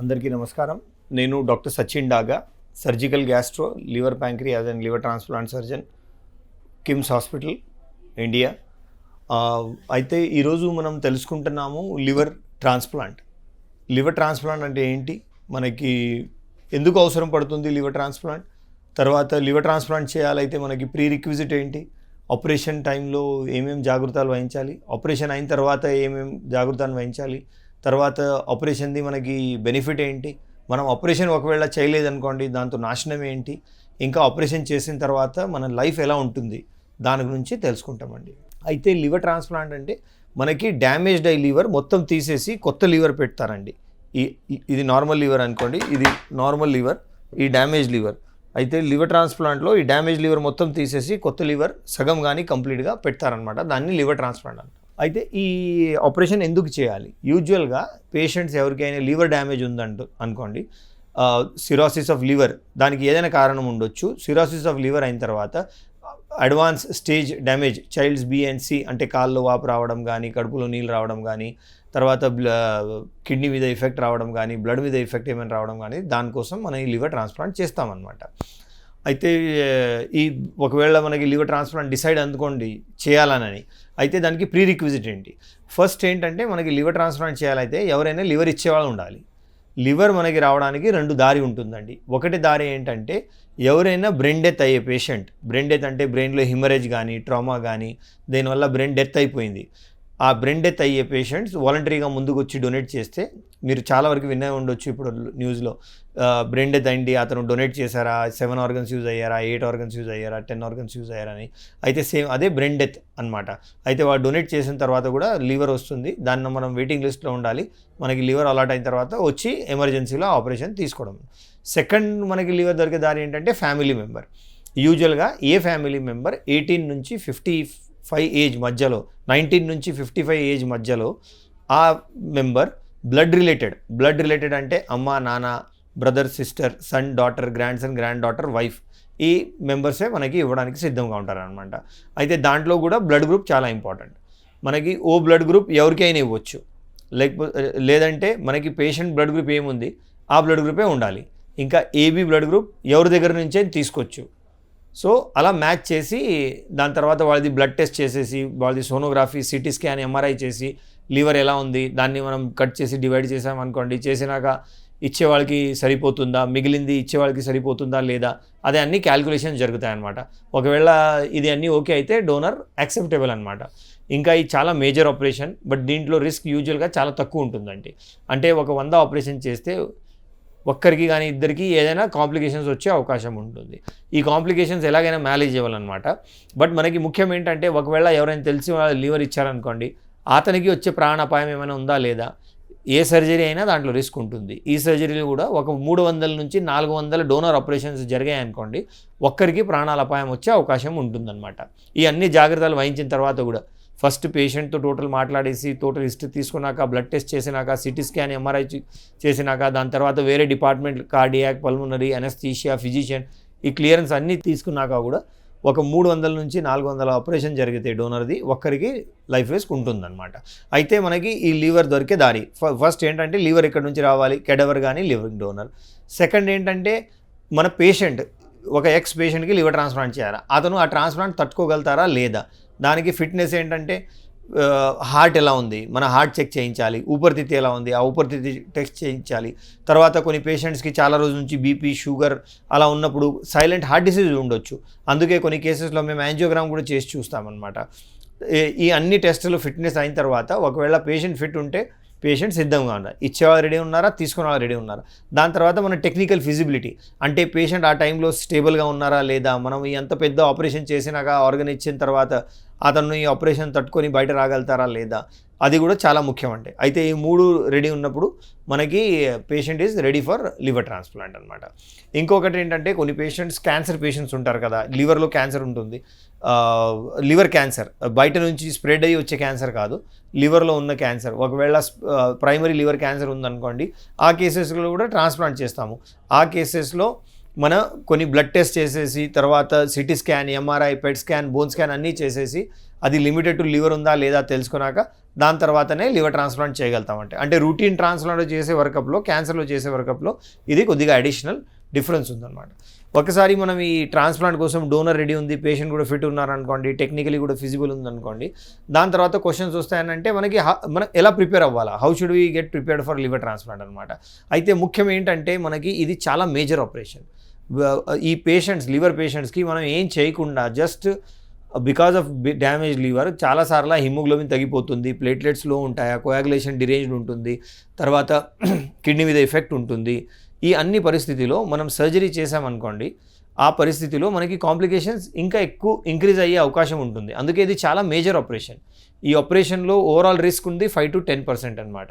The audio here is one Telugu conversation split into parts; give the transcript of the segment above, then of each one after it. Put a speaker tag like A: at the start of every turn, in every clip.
A: అందరికీ నమస్కారం. నేను doctor Sachin Daga, surgical gastro, liver pancreas and liver transplant surgeon, KIMS hospital, India. అయితే ఈరోజు మనం తెలుసుకుంటున్నాము లివర్ ట్రాన్స్ప్లాంట్. లివర్ ట్రాన్స్ప్లాంట్ అంటే ఏంటి, మనకి ఎందుకు అవసరం పడుతుంది లివర్ ట్రాన్స్ప్లాంట్, తర్వాత లివర్ ట్రాన్స్ప్లాంట్ చేయాలైతే మనకి ప్రీ రిక్విజిట్ ఏంటి, ఆపరేషన్ టైంలో ఏమేమి జాగ్రత్తలు వహించాలి, ఆపరేషన్ అయిన తర్వాత ఏమేమి జాగ్రత్తలు వహించాలి, తర్వాత ఆపరేషన్ది మనకి బెనిఫిట్ ఏంటి, మనం ఆపరేషన్ ఒకవేళ చేయలేదనుకోండి దాంతో నాశనం ఏంటి, ఇంకా ఆపరేషన్ చేసిన తర్వాత మన లైఫ్ ఎలా ఉంటుంది దాని గురించి తెలుసుకుంటామండి. అయితే లివర్ ట్రాన్స్ప్లాంట్ అంటే మనకి డ్యామేజ్డ్ అయ్యి లివర్ మొత్తం తీసేసి కొత్త లివర్ పెడతారండి. ఇది నార్మల్ లివర్ అనుకోండి, ఇది నార్మల్ లివర్, ఈ డ్యామేజ్ లివర్. అయితే లివర్ ట్రాన్స్ప్లాంట్లో ఈ డ్యామేజ్ లివర్ మొత్తం తీసేసి కొత్త లివర్ సగం కానీ కంప్లీట్గా పెడతారనమాట. దాన్ని లివర్ ట్రాన్స్ప్లాంట్ అంటారు. అయితే ఈ ఆపరేషన్ ఎందుకు చేయాలి? యూజువల్గా పేషెంట్స్ ఎవరికైనా లివర్ డ్యామేజ్ అనుకోండి, సిరోసిస్ ఆఫ్ లివర్, దానికి ఏదైనా కారణం ఉండొచ్చు. సిరోసిస్ ఆఫ్ లివర్ అయిన తర్వాత advance stage damage, Child's B and C అంటే కాళ్ళు వాపు రావడం కానీ, కడుపులో నీళ్ళు రావడం కానీ, తర్వాత కిడ్నీ మీద ఎఫెక్ట్ రావడం కానీ, బ్లడ్ మీద ఎఫెక్ట్ ఏమైనా రావడం కానీ, దానికోసం మనం ఈ లివర్ ట్రాన్స్ప్లాంట్ చేస్తామన్నమాట. అయితే ఒకవేళ మనకి లివర్ ట్రాన్స్ప్లాంట్ డిసైడ్ అందుకోండి చేయాలనని, అయితే దానికి ప్రీ రిక్విజిట్ ఏంటి? ఫస్ట్ ఏంటంటే మనకి లివర్ ట్రాన్స్ప్లాంట్ చేయాలైతే ఎవరైనా లివర్ ఇచ్చేవాళ్ళు ఉండాలి. లివర్ మనకి రావడానికి 2 దారి ఉంటుందండి. ఒకటి దారి ఏంటంటే ఎవరైనా బ్రెయిన్ డెత్ అయ్యే పేషెంట్, బ్రెయిన్ డెత్ అంటే బ్రెయిన్లో హిమరేజ్ కానీ, ట్రామా కానీ, దీనివల్ల బ్రెయిన్ డెత్ అయిపోయింది, ఆ బ్రెయిన్ డెత్ అయ్యే పేషెంట్స్ వాలంటరీగా ముందుకు వచ్చి డొనేట్ చేస్తే, మీరు చాలా వరకు వినే ఉండొచ్చు ఇప్పుడు న్యూస్లో, బ్రెయిన్ డెత్ అయింది, అతను డొనేట్ చేశారా, 7 ఆర్గన్స్ యూజ్ అయ్యారా, 8 ఆర్గన్స్ యూజ్ అయ్యారా, 10 ఆర్గన్స్ యూజ్ అయ్యారని. అయితే సేమ్ అదే బ్రెయిన్ డెత్ అనమాట. అయితే వాడు డొనేట్ చేసిన తర్వాత కూడా లివర్ వస్తుంది, దాన్ని మనం వెయిటింగ్ లిస్ట్లో ఉండాలి. మనకి లివర్ అలాట్ అయిన తర్వాత వచ్చి ఎమర్జెన్సీలో ఆపరేషన్ తీసుకోవడం. సెకండ్ మనకి లివర్ దొరికే దారి ఏంటంటే ఫ్యామిలీ మెంబర్. యూజువల్గా ఏ ఫ్యామిలీ మెంబర్ 18 నుంచి 55 ఏజ్ మధ్యలో, 19 నుంచి 55 ఏజ్ మధ్యలో ఆ మెంబర్ బ్లడ్ రిలేటెడ్ అంటే అమ్మ, నాన్న, brother, sister, son, daughter, grandson, granddaughter, wife, ఈ మెంబర్సే మనకి ఇవ్వడానికి సిద్ధంగా ఉంటారనమాట. అయితే దాంట్లో కూడా బ్లడ్ గ్రూప్ చాలా ఇంపార్టెంట్. మనకి ఓ బ్లడ్ గ్రూప్ ఎవరికైనా ఇవ్వచ్చు, లేదంటే మనకి పేషెంట్ బ్లడ్ గ్రూప్ ఏముంది ఆ బ్లడ్ గ్రూపే ఉండాలి. ఇంకా ఏబీ బ్లడ్ గ్రూప్ ఎవరి దగ్గర నుంచే తీసుకోవచ్చు. సో అలా మ్యాచ్ చేసి దాని తర్వాత వాళ్ళది బ్లడ్ టెస్ట్ చేసేసి, వాళ్ళది సోనోగ్రఫీ, సిటీ స్కాన్, ఎంఆర్ఐ చేసి లివర్ ఎలా ఉంది దాన్ని మనం కట్ చేసి డివైడ్ చేసామనుకోండి, చేసినాక ఇచ్చేవాళ్ళకి సరిపోతుందా, మిగిలింది ఇచ్చేవాళ్ళకి సరిపోతుందా లేదా, అదే అన్ని క్యాల్కులేషన్స్ జరుగుతాయన్నమాట. ఒకవేళ ఇది అన్నీ ఓకే అయితే డోనర్ యాక్సెప్టబుల్ అనమాట. ఇంకా ఇది చాలా మేజర్ ఆపరేషన్, బట్ దీంట్లో రిస్క్ యూజువల్గా చాలా తక్కువ ఉంటుందండి. అంటే ఒక 100 ఆపరేషన్ చేస్తే ఒక్కరికి కానీ ఇద్దరికి ఏదైనా కాంప్లికేషన్స్ వచ్చే అవకాశం ఉంటుంది. ఈ కాంప్లికేషన్స్ ఎలాగైనా మేనేజ్ చేయాలన్నమాట. బట్ మనకి ముఖ్యం ఏంటంటే ఒకవేళ ఎవరైనా తెలిసి లివర్ ఇచ్చారనుకోండి, అతనికి వచ్చే ప్రాణాపాయం ఏమైనా ఉందా లేదా, ఏ సర్జరీ అయినా దాంట్లో రిస్క్ ఉంటుంది. ఈ సర్జరీలు కూడా ఒక 300 నుంచి 400 డోనర్ ఆపరేషన్స్ జరిగాయనుకోండి, ఒక్కరికి ప్రాణాల అపాయం వచ్చే అవకాశం ఉంటుందన్నమాట. ఈ అన్ని జాగ్రత్తలు వహించిన తర్వాత కూడా ఫస్ట్ పేషెంట్తో టోటల్ మాట్లాడేసి, టోటల్ హిస్టరీ తీసుకున్నాక, బ్లడ్ టెస్ట్ చేసినాక, సిటీ స్కాన్, ఎంఆర్ఐ చేసినాక, దాని తర్వాత వేరే department cardiac, pulmonary, anaesthesia, physician, ఈ క్లియరెన్స్ అన్నీ తీసుకున్నాక కూడా ఒక 300 నుంచి 400 ఆపరేషన్ జరిగితే డోనర్ది ఒక్కరికి లైఫ్ రిస్క్ ఉంటుందన్నమాట. అయితే మనకి ఈ లివర్ దొరికే దారి ఫస్ట్ ఏంటంటే లివర్ ఎక్కడి నుంచి రావాలి, కెడవర్ కానీ లివర్ డోనర్. సెకండ్ ఏంటంటే మన పేషెంట్, ఒక ఎక్స్ పేషెంట్కి లివర్ ట్రాన్స్ప్లాంట్ చేయాలి, అతను ఆ ట్రాన్స్ప్లాంట్ తట్టుకోగలుగుతారా లేదా. దానికి ఫిట్నెస్ ఏంటంటే హార్ట్ ఎలా ఉంది, మన హార్ట్ చెక్ చేయించాలి, ఊపిరితిత్తి ఎలా ఉంది, ఆ ఊపిరితిత్తి టెస్ట్ చేయించాలి. తర్వాత కొన్ని పేషెంట్స్కి చాలా రోజుల నుంచి బీపీ, షుగర్ అలా ఉన్నప్పుడు సైలెంట్ హార్ట్ డిసీజ్ ఉండొచ్చు. అందుకే కొన్ని కేసెస్లో మేము యాంజియోగ్రామ్ కూడా చేసి చూస్తామన్నమాట. ఈ అన్ని టెస్టులు ఫిట్నెస్ అయిన తర్వాత ఒకవేళ పేషెంట్ ఫిట్ ఉంటే పేషెంట్ సిద్ధంగా ఉన్నారు, ఇచ్చేవాళ్ళు రెడీ ఉన్నారా, తీసుకునే వాళ్ళు రెడీ ఉన్నారా. దాని తర్వాత మన టెక్నికల్ ఫిజిబిలిటీ అంటే పేషెంట్ ఆ టైంలో స్టేబుల్గా ఉన్నారా లేదా, మనం ఎంత పెద్ద ఆపరేషన్ చేసినాక ఆర్గన్ ఇచ్చిన తర్వాత అతను ఈ ఆపరేషన్ తట్టుకొని బయట రాగలుగుతారా లేదా, అది కూడా చాలా ముఖ్యం. అంటే అయితే ఈ 3 రెడీ ఉన్నప్పుడు మనకి patient is ready for liver transplant అనమాట. ఇంకొకటి ఏంటంటే కొన్ని పేషెంట్స్ క్యాన్సర్ పేషెంట్స్ ఉంటారు కదా, లివర్లో క్యాన్సర్ ఉంటుంది. లివర్ క్యాన్సర్ బయట నుంచి స్ప్రెడ్ అయ్యి వచ్చే క్యాన్సర్ కాదు, లివర్లో ఉన్న క్యాన్సర్. ఒకవేళ ప్రైమరీ లివర్ క్యాన్సర్ ఉందనుకోండి, ఆ కేసెస్లో కూడా ట్రాన్స్ప్లాంట్ చేస్తాము. ఆ కేసెస్లో మన కొన్ని బ్లడ్ టెస్ట్ చేసేసి తర్వాత CT scan, MRI, PET scan, bone scan అన్నీ చేసేసి అది లిమిటెడ్ టు లివర్ ఉందా లేదా తెలుసుకున్నాక దాని తర్వాతనే లివర్ ట్రాన్స్ప్లాంట్ చేయగలుగుతామంటే. అంటే రూటీన్ ట్రాన్స్ప్లాంట్ చేసే వర్కప్లో, క్యాన్సర్లో చేసే వర్కప్లో ఇది కొద్దిగా అడిషనల్ డిఫరెన్స్ ఉందన్నమాట. ఒకసారి మనం ఈ ట్రాన్స్ప్లాంట్ కోసం డోనర్ రెడీ ఉంది, పేషెంట్ కూడా ఫిట్ ఉన్నారనుకోండి, టెక్నికలీ కూడా ఫిజిబుల్ ఉందనుకోండి, దాని తర్వాత క్వశ్చన్స్ వస్తాయనంటే మనం ఎలా ప్రిపేర్ అవ్వాలా, how should we get prepared for liver transplant అనమాట. అయితే ముఖ్యం ఏంటంటే మనకి ఇది చాలా మేజర్ ఆపరేషన్. ఈ పేషెంట్స్, లివర్ పేషెంట్స్కి మనం ఏం చేయకుండా just because of damage liver చాలాసార్లు హిమోగ్లోబిన్ తగ్గిపోతుంది, ప్లేట్లెట్స్ లో ఉంటాయి, కోయాగులేషన్ డిరేంజ్డ్ ఉంటుంది, తర్వాత కిడ్నీ మీద ఎఫెక్ట్ ఉంటుంది. ఈ అన్ని పరిస్థితిలో మనం సర్జరీ చేసామనుకోండి, ఆ పరిస్థితిలో మనకి కాంప్లికేషన్స్ ఇంకా ఎక్కువ ఇంక్రీజ్ అయ్యే అవకాశం ఉంటుంది. అందుకే ఇది చాలా మేజర్ ఆపరేషన్. ఈ ఆపరేషన్లో ఓవరాల్ రిస్క్ ఉంది 5 to 10% అనమాట.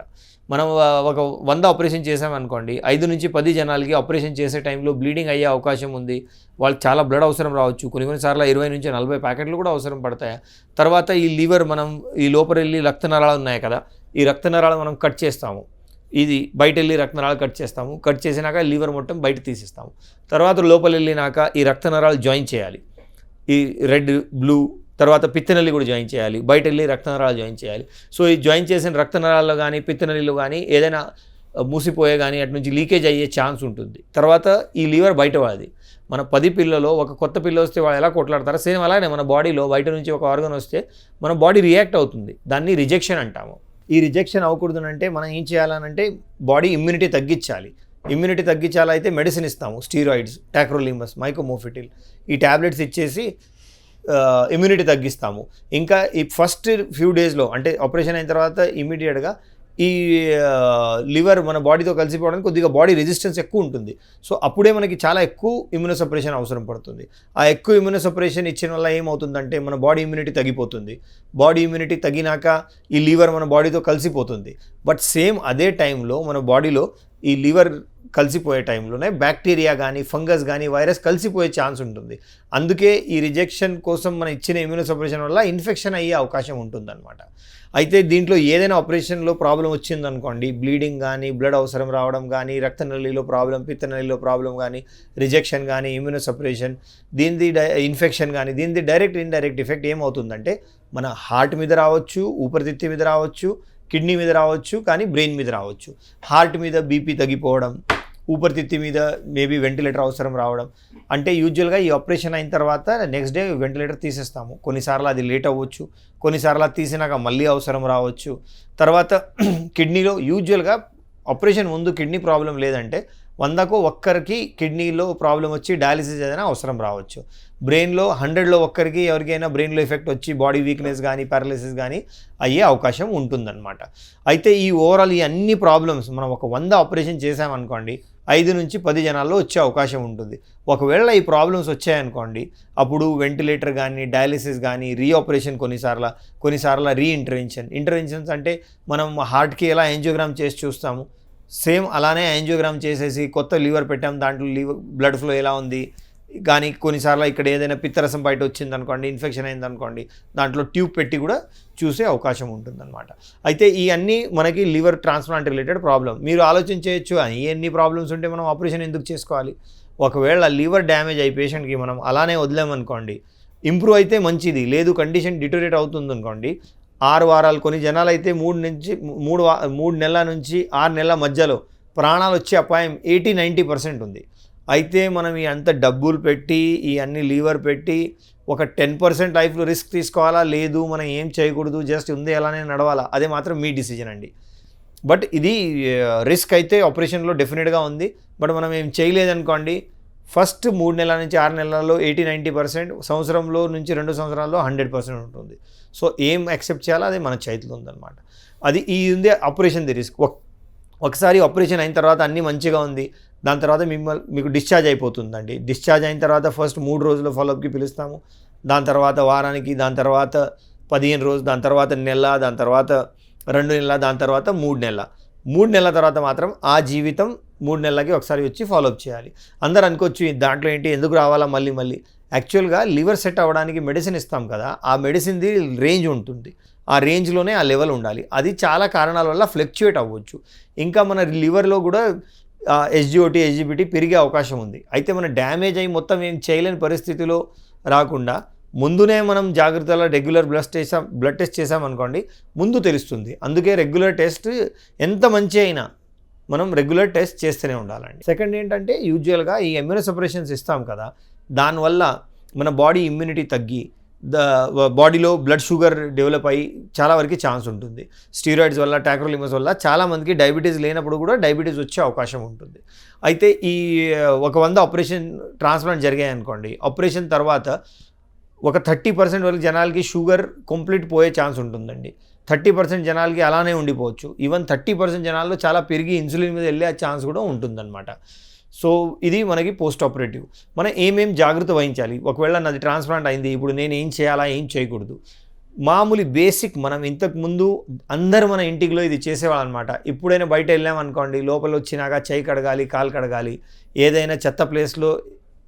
A: మనం ఒక 100 ఆపరేషన్ చేసామనుకోండి, 5 నుంచి 10 జనాలకి ఆపరేషన్ చేసే టైంలో బ్లీడింగ్ అయ్యే అవకాశం ఉంది. వాళ్ళకి చాలా బ్లడ్ అవసరం రావచ్చు, కొన్నిసార్లు 20 నుంచి 40 ప్యాకెట్లు కూడా అవసరం పడతాయి. తర్వాత ఈ లివర్ మనం ఈ లోపల వెళ్ళి రక్తనరాలు ఉన్నాయి కదా, ఈ రక్తనరాలు మనం కట్ చేస్తాము, ఇది బయట వెళ్ళి రక్తనరాలు కట్ చేస్తాము, కట్ చేసినాక లివర్ మొత్తం బయట తీసిస్తాము. తర్వాత లోపల వెళ్ళినాక ఈ రక్తనరాలు జాయిన్ చేయాలి, ఈ రెడ్, బ్లూ, తర్వాత పిత్తనల్లి కూడా జాయిన్ చేయాలి, బయట వెళ్ళి రక్తనరాలు జాయిన్ చేయాలి. సో ఈ జాయిన్ చేసిన రక్తనరాల్లో కానీ పిత్తనల్లిలో కానీ ఏదైనా మూసిపోయే కానీ అటు నుంచి లీకేజ్ అయ్యే ఛాన్స్ ఉంటుంది. తర్వాత ఈ లివర్ బయట వాడి మన 10 పిల్లలో ఒక కొత్త పిల్ల వస్తే వాళ్ళు ఎలా కొట్లాడతారో సేమ్ అలానే మన బాడీలో బయట నుంచి ఒక ఆర్గన్ వస్తే మన బాడీ రియాక్ట్ అవుతుంది. దాన్ని రిజెక్షన్ అంటాము. ఈ రిజెక్షన్ అవ్వకూడదు అంటే మనం ఏం చేయాలనంటే బాడీ ఇమ్యూనిటీ తగ్గించాలి. ఇమ్యూనిటీ తగ్గించాలైతే మెడిసిన్ ఇస్తాము, స్టీరాయిడ్స్, టాక్రోలిమస్, మైకోమోఫిటిల్, ఈ ట్యాబ్లెట్స్ ఇచ్చేసి ఇమ్యూనిటీ తగ్గిస్తాము. ఇంకా ఈ ఫస్ట్ ఫ్యూ డేస్లో అంటే ఆపరేషన్ అయిన తర్వాత ఇమీడియట్గా ఈ లివర్ మన బాడీతో కలిసిపోవడానికి కొద్దిగా బాడీ రెసిస్టెన్స్ ఎక్కువ ఉంటుంది. సో అప్పుడే మనకి చాలా ఎక్కువ ఇమ్యూనోసప్రెషన్ అవసరం పడుతుంది. ఆ ఎక్కువ ఇమ్యూనోసప్రెషన్ ఇచ్చిన వల్ల ఏమవుతుందంటే మన బాడీ ఇమ్యూనిటీ తగ్గిపోతుంది. బాడీ ఇమ్యూనిటీ తగ్గినాక ఈ లివర్ మన బాడీతో కలిసిపోతుంది. బట్ సేమ్ అదే టైంలో మన బాడీలో ఈ లివర్ కలిసిపోయే టైంలోనే బ్యాక్టీరియా కానీ ఫంగస్ కానీ వైరస్ కలిసిపోయే ఛాన్స్ ఉంటుంది. అందుకే ఈ రిజెక్షన్ కోసం మనం ఇచ్చిన ఇమ్యూనోసప్రెషన్ వల్ల ఇన్ఫెక్షన్ అయ్యే అవకాశం ఉంటుందన్నమాట. అయితే దీంట్లో ఏదైనా ఆపరేషన్లో ప్రాబ్లం వచ్చిందనుకోండి, బ్లీడింగ్ కానీ, బ్లడ్ అవసరం రావడం కానీ, రక్తనళిలో ప్రాబ్లం, పిత్తనళిలో ప్రాబ్లం కానీ, రిజెక్షన్ కానీ, ఇమ్యూనోసప్రెషన్, దీనిది ఇన్ఫెక్షన్ కానీ, దీనిది డైరెక్ట్ ఇండైరెక్ట్ ఎఫెక్ట్ ఏమవుతుందంటే మన హార్ట్ మీద రావచ్చు, ఊపిరితిత్తి మీద రావచ్చు, కిడ్నీ మీద రావచ్చు, కానీ బ్రెయిన్ మీద రావచ్చు. హార్ట్ మీద బీపీ తగ్గిపోవడం, ఊపిరితిత్తి మీద మేబీ వెంటిలేటర్ అవసరం రావడం. అంటే యూజువల్గా ఈ ఆపరేషన్ అయిన తర్వాత నెక్స్ట్ డే వెంటిలేటర్ తీసేస్తాము. కొన్నిసార్లు అది లేట్ అవ్వచ్చు, కొన్నిసార్లు అది తీసినాక మళ్ళీ అవసరం రావచ్చు. తర్వాత కిడ్నీలో యూజువల్గా ఆపరేషన్ ముందు కిడ్నీ ప్రాబ్లం లేదంటే 100కు 1 కిడ్నీలో ప్రాబ్లం వచ్చి డయాలిసిస్ ఏదైనా అవసరం రావచ్చు. బ్రెయిన్లో 100లో 1 ఎవరికైనా బ్రెయిన్లో ఎఫెక్ట్ వచ్చి బాడీ వీక్నెస్ కానీ పారాలిసిస్ కానీ అయ్యే అవకాశం ఉంటుందన్నమాట. అయితే ఈ ఓవరాల్ ఈ అన్ని ప్రాబ్లమ్స్ మనం ఒక 100 ఆపరేషన్ చేసామనుకోండి, 5 నుంచి 10 జనాల్లో వచ్చే అవకాశం ఉంటుంది. ఒకవేళ ఈ ప్రాబ్లమ్స్ వచ్చాయనుకోండి, అప్పుడు వెంటిలేటర్ కానీ, డయాలిసిస్ కానీ, రీఆపరేషన్ కొన్నిసార్లు ఇంటర్వెన్షన్స్ అంటే మనం హార్ట్కి ఎలా యాంజియోగ్రామ్ చేసి చూస్తాము, సేమ్ అలానే యాంజియోగ్రామ్ చేసేసి కొత్త లివర్ పెట్టాం, దాంట్లో బ్లడ్ ఫ్లో ఎలా ఉంది కానీ, కొన్నిసార్లు ఇక్కడ ఏదైనా పిత్తరసం బయట వచ్చిందనుకోండి, ఇన్ఫెక్షన్ అయిందనుకోండి, దాంట్లో ట్యూబ్ పెట్టి కూడా చూసే అవకాశం ఉంటుందన్నమాట. అయితే ఈ అన్నీ మనకి లివర్ ట్రాన్స్ప్లాంట్ రిలేటెడ్ ప్రాబ్లం. మీరు ఆలోచించవచ్చు, ఎన్ని ప్రాబ్లమ్స్ ఉంటే మనం ఆపరేషన్ ఎందుకు చేసుకోవాలి? ఒకవేళ లివర్ డ్యామేజ్ అయ్యి పేషెంట్కి మనం అలానే వదిలేమనుకోండి, ఇంప్రూవ్ అయితే మంచిది, లేదు కండిషన్ డిటోరేట్ అవుతుంది అనుకోండి, 6 వారాలు, కొన్ని జనాలు అయితే 3 నెలల నుంచి 6 నెలల మధ్యలో ప్రాణాలు వచ్చే అపాయం 80-90% ఉంది. అయితే మనం ఈ అంత డబ్బులు పెట్టి ఈ అన్ని లీవర్ పెట్టి ఒక 10% లైఫ్లో రిస్క్ తీసుకోవాలా, లేదు మనం ఏం చేయకూడదు, జస్ట్ ఉంది అలానే నడవాలా, అదే మాత్రం మీ డిసిజన్ అండి. బట్ ఇది రిస్క్ అయితే ఆపరేషన్లో డెఫినెట్గా ఉంది. బట్ మనం ఏం చేయలేదనుకోండి, ఫస్ట్ 3 నెలల నుంచి 6 నెలల్లో 80-90%, సంవత్సరంలో నుంచి 2 సంవత్సరాల్లో 100% ఉంటుంది. సో ఏం యాక్సెప్ట్ చేయాలో అది మన చేతిలో ఉందన్నమాట. అది ఈ ఉంది ఆపరేషన్ ది రిస్క్. ఒకసారి ఆపరేషన్ అయిన తర్వాత అన్నీ మంచిగా ఉంది, దాని తర్వాత మీకు డిశ్చార్జ్ అయిపోతుందండి. డిశ్చార్జ్ అయిన తర్వాత ఫస్ట్ 3 రోజుల ఫాలోఅప్కి పిలుస్తాము, దాని తర్వాత వారానికి, దాని తర్వాత 15 రోజులు, దాని తర్వాత నెల, దాని తర్వాత 2 నెలల, దాని తర్వాత 3 నెలల. 3 నెలల తర్వాత మాత్రం ఆ జీవితం 3 నెలలకి ఒకసారి వచ్చి ఫాలోఅప్ చేయాలి. అందరూ అనుకోవచ్చు దాంట్లో ఏంటి, ఎందుకు రావాలా మళ్ళీ. యాక్చువల్గా లివర్ సెట్ అవ్వడానికి మెడిసిన్ ఇస్తాం కదా, ఆ మెడిసిన్ది రేంజ్ ఉంటుంది, ఆ రేంజ్లోనే ఆ లెవెల్ ఉండాలి. అది చాలా కారణాల వల్ల ఫ్లక్చుయేట్ అవ్వచ్చు. ఇంకా మన లివర్లో కూడా ఎస్జిఓటీ ఎస్జిబిటీ పెరిగే అవకాశం ఉంది. అయితే మనం డ్యామేజ్ అయ్యి మొత్తం ఏం చేయలేని పరిస్థితిలో రాకుండా ముందునే మనం జాగ్రత్తగా రెగ్యులర్ బ్లడ్ టెస్ట్ చేసామనుకోండి, ముందు తెలుస్తుంది. అందుకే రెగ్యులర్ టెస్ట్ ఎంత మంచి అయినా మనం రెగ్యులర్ టెస్ట్ చేస్తూనే ఉండాలండి. సెకండ్ ఏంటంటే యూజువల్గా ఈ ఇమ్యూనోసప్రెషన్స్ ఇస్తాం కదా, దానివల్ల మన బాడీ ఇమ్యూనిటీ తగ్గి బాడీలో బ్లడ్ షుగర్ డెవలప్ అయ్యి చాలా వరకు ఛాన్స్ ఉంటుంది. స్టీరాయిడ్స్ వల్ల, టాక్రోలిమస్ వల్ల చాలామందికి డయాబెటీస్ లేనప్పుడు కూడా డయాబెటీస్ వచ్చే అవకాశం ఉంటుంది. అయితే ఈ 100 ఆపరేషన్ ట్రాన్స్ప్లాంట్ జరిగాయి అనుకోండి, ఆపరేషన్ తర్వాత ఒక 30% వరకు జనాలకి షుగర్ కంప్లీట్ పోయే ఛాన్స్ ఉంటుందండి. 30% జనాలకి అలానే ఉండిపోవచ్చు. ఈవెన్ 30% జనాల్లో చాలా పెరిగి ఇన్సులిన్ మీద వెళ్ళే ఛాన్స్ కూడా ఉంటుందన్నమాట. సో ఇది మనకి పోస్ట్ ఆపరేటివ్. మనం ఏమేం జాగ్రత్త వహించాలి, ఒకవేళ నాది ట్రాన్స్ప్లాంట్ అయింది, ఇప్పుడు నేను ఏం చేయాలా, ఏం చేయకూడదు. మామూలు బేసిక్ మనం ఇంతకుముందు అందరూ మన ఇంటిలో ఇది చేసేవాళ్ళు అనమాట. ఎప్పుడైనా బయట వెళ్ళామనుకోండి, లోపల వచ్చినాక చేయి కడగాలి, కాలు కడగాలి, ఏదైనా చెత్త ప్లేస్లో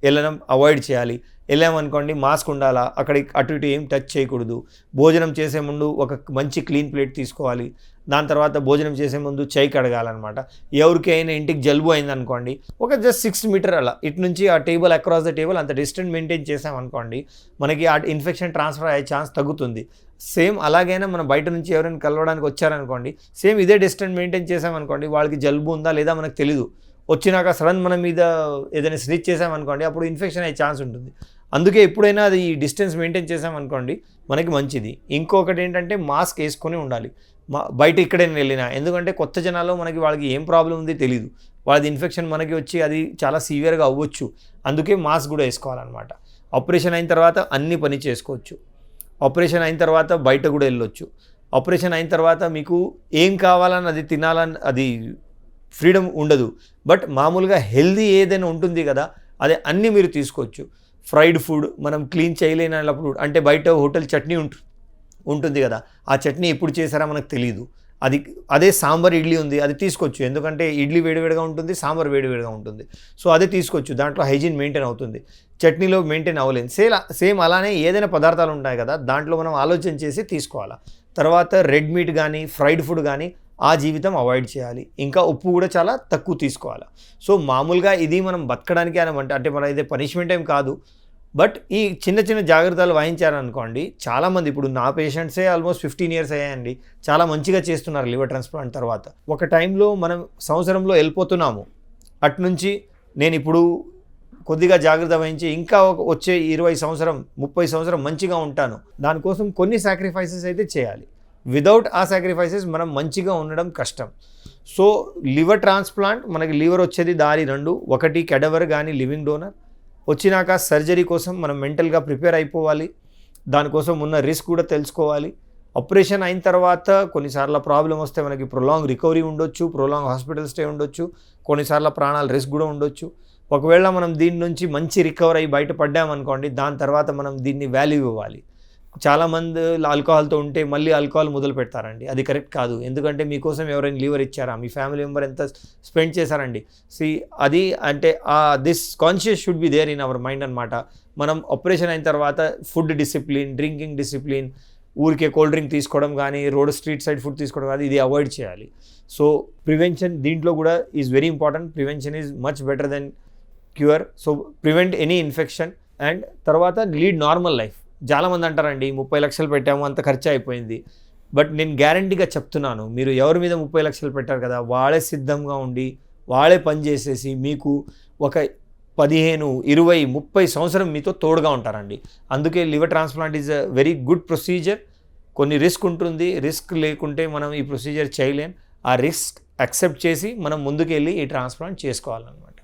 A: వెళ్ళడం అవాయిడ్ చేయాలి. వెళ్ళామనుకోండి మాస్క్ ఉండాలా, అక్కడ అటు ఇటు ఏం టచ్ చేయకూడదు. భోజనం చేసే ముందు ఒక మంచి క్లీన్ ప్లేట్ తీసుకోవాలి. దాని తర్వాత భోజనం చేసే ముందు చేయి కడగాలన్నమాట. ఎవరికైనా ఇంటికి జలుబు అయిందనుకోండి, ఒక జస్ట్ 6 మీటర్ అలా ఇటు నుంచి ఆ టేబుల్ అక్రాస్ ద టేబుల్ అంత డిస్టెన్స్ మెయింటైన్ చేసామనుకోండి, మనకి ఆ ఇన్ఫెక్షన్ ట్రాన్స్ఫర్ అయ్యే ఛాన్స్ తగ్గుతుంది. సేమ్ అలాగైనా మనం బయట నుంచి ఎవరైనా కలవడానికి వచ్చారనుకోండి, సేమ్ ఇదే డిస్టెన్స్ మెయింటైన్ చేసామనుకోండి, వాళ్ళకి జలుబు ఉందా లేదా మనకు తెలీదు. వచ్చినాక సడన్ మన మీద ఏదైనా స్నిచ్ చేసామనుకోండి, అప్పుడు ఇన్ఫెక్షన్ అయ్యే ఛాన్స్ ఉంటుంది. అందుకే ఎప్పుడైనా అది డిస్టెన్స్ మెయింటైన్ చేసామనుకోండి మనకి మంచిది. ఇంకొకటి ఏంటంటే మాస్క్ వేసుకొని ఉండాలి బయట ఎక్కడైనా వెళ్ళినా. ఎందుకంటే కొత్త జనాల్లో వాళ్ళకి ఏం ప్రాబ్లం ఉంది తెలీదు. వాళ్ళది ఇన్ఫెక్షన్ మనకి వచ్చి అది చాలా సివియర్గా అవ్వచ్చు. అందుకే మాస్క్ కూడా వేసుకోవాలన్నమాట. ఆపరేషన్ అయిన తర్వాత అన్ని పని చేసుకోవచ్చు. ఆపరేషన్ అయిన తర్వాత బయట కూడా వెళ్ళొచ్చు. ఆపరేషన్ అయిన తర్వాత మీకు ఏం కావాలని అది తినాలని అది ఫ్రీడమ్ ఉండదు. బట్ మామూలుగా హెల్దీ ఏదైనా ఉంటుంది కదా, అదే అన్నీ మీరు తీసుకోవచ్చు. ఫ్రైడ్ ఫుడ్ మనం క్లీన్ చేయలేనప్పుడు, అంటే బయట హోటల్ చట్నీ ఉంటుంది కదా, ఆ చట్నీ ఎప్పుడు చేశారా మనకు తెలియదు. అదే సాంబార్ ఇడ్లీ ఉంది, అది తీసుకోవచ్చు. ఎందుకంటే ఇడ్లీ వేడివేడిగా ఉంటుంది, సాంబార్ వేడివేడిగా ఉంటుంది. సో అదే తీసుకోవచ్చు, దాంట్లో హైజీన్ మెయింటైన్ అవుతుంది. చట్నీలో మెయింటైన్ అవ్వలేదు. సేమ్ అలానే ఏదైనా పదార్థాలు ఉంటాయి కదా, దాంట్లో మనం ఆలోచన చేసి తీసుకోవాలా. తర్వాత రెడ్ మీట్ కానీ ఫ్రైడ్ ఫుడ్ కానీ ఆ జీవితం అవాయిడ్ చేయాలి. ఇంకా ఉప్పు కూడా చాలా తక్కువ తీసుకోవాలి. సో మామూలుగా ఇది మనం బతకడానికి అంటే మన ఇదే పనిష్మెంట్ ఏం కాదు. బట్ ఈ చిన్న చిన్న జాగ్రత్తలు వహించారనుకోండి, చాలామంది ఇప్పుడు నా పేషెంట్సే ఆల్మోస్ట్ 15 years అయ్యాయండి, చాలా మంచిగా చేస్తున్నారు లివర్ ట్రాన్స్ప్లాంట్ తర్వాత. ఒక టైంలో మనం సంవత్సరంలో వెళ్ళిపోతున్నాము, అటు నుంచి నేను ఇప్పుడు కొద్దిగా జాగ్రత్త వహించి ఇంకా వచ్చే 20 సంవత్సరం 30 సంవత్సరం మంచిగా ఉంటాను. దానికోసం కొన్ని సాక్రిఫైసెస్ అయితే చేయాలి. విదౌట్ ఆ సాక్రిఫైసెస్ మనం మంచిగా ఉండడం కష్టం. సో లివర్ ట్రాన్స్ప్లాంట్ మనకి లివర్ వచ్చేది దారి 2, ఒకటి కెడవర్ కానీ లివింగ్ డోనర్. వచ్చినాక సర్జరీ కోసం మనం మెంటల్గా ప్రిపేర్ అయిపోవాలి. దానికోసం ఉన్న రిస్క్ కూడా తెలుసుకోవాలి. ఆపరేషన్ అయిన తర్వాత కొన్నిసార్లు ప్రాబ్లం వస్తే మనకి ప్రొలాంగ్ రికవరీ ఉండొచ్చు, ప్రొలాంగ్ హాస్పిటల్ స్టే ఉండొచ్చు, కొన్నిసార్లు ప్రాణాల రిస్క్ కూడా ఉండొచ్చు. ఒకవేళ మనం దీని నుంచి మంచి రికవర్ అయ్యి బయటపడ్డామనుకోండి, దాని తర్వాత మనం దీన్ని వాల్యూ ఇవ్వాలి. చాలామంది ఆల్కహాల్తో ఉంటే మళ్ళీ ఆల్కహాల్ మొదలు పెడతారండి, అది కరెక్ట్ కాదు. ఎందుకంటే మీకోసం ఎవరైనా లివర్ ఇచ్చారా, మీ ఫ్యామిలీ మెంబర్ ఎంత స్పెండ్ చేశారండి. అది అంటే this conscious should be there in our mind అనమాట. మనం ఆపరేషన్ అయిన తర్వాత ఫుడ్ డిసిప్లిన్, డ్రింకింగ్ డిసిప్లిన్, ఊరికే కోల్డ్ డ్రింక్ తీసుకోవడం కానీ, స్ట్రీట్ సైడ్ ఫుడ్ తీసుకోవడం కానీ, ఇది అవాయిడ్ చేయాలి. సో ప్రివెన్షన్ దీంట్లో కూడా is very important. Prevention is much better than cure. So prevent any infection. And తర్వాత లీడ్ నార్మల్ లైఫ్. చాలామంది అంటారండి 30 లక్షలు పెట్టాము అంత ఖర్చు అయిపోయింది. బట్ నేను గ్యారంటీగా చెప్తున్నాను, మీరు ఎవరి మీద 30 లక్షలు పెట్టారు కదా, వాళ్ళే సిద్ధంగా ఉండి వాళ్ళే పని చేసేసి మీకు ఒక 15, 20, 30 సంవత్సరం మీతో తోడుగా ఉంటారండి. అందుకే liver transplant is a very good procedure. కొన్ని రిస్క్ ఉంటుంది, రిస్క్ లేకుంటే మనం ఈ ప్రొసీజర్ చేయలేం. ఆ రిస్క్ యాక్సెప్ట్ చేసి మనం ముందుకెళ్ళి ఈ ట్రాన్స్ప్లాంట్ చేసుకోవాలన్నమాట.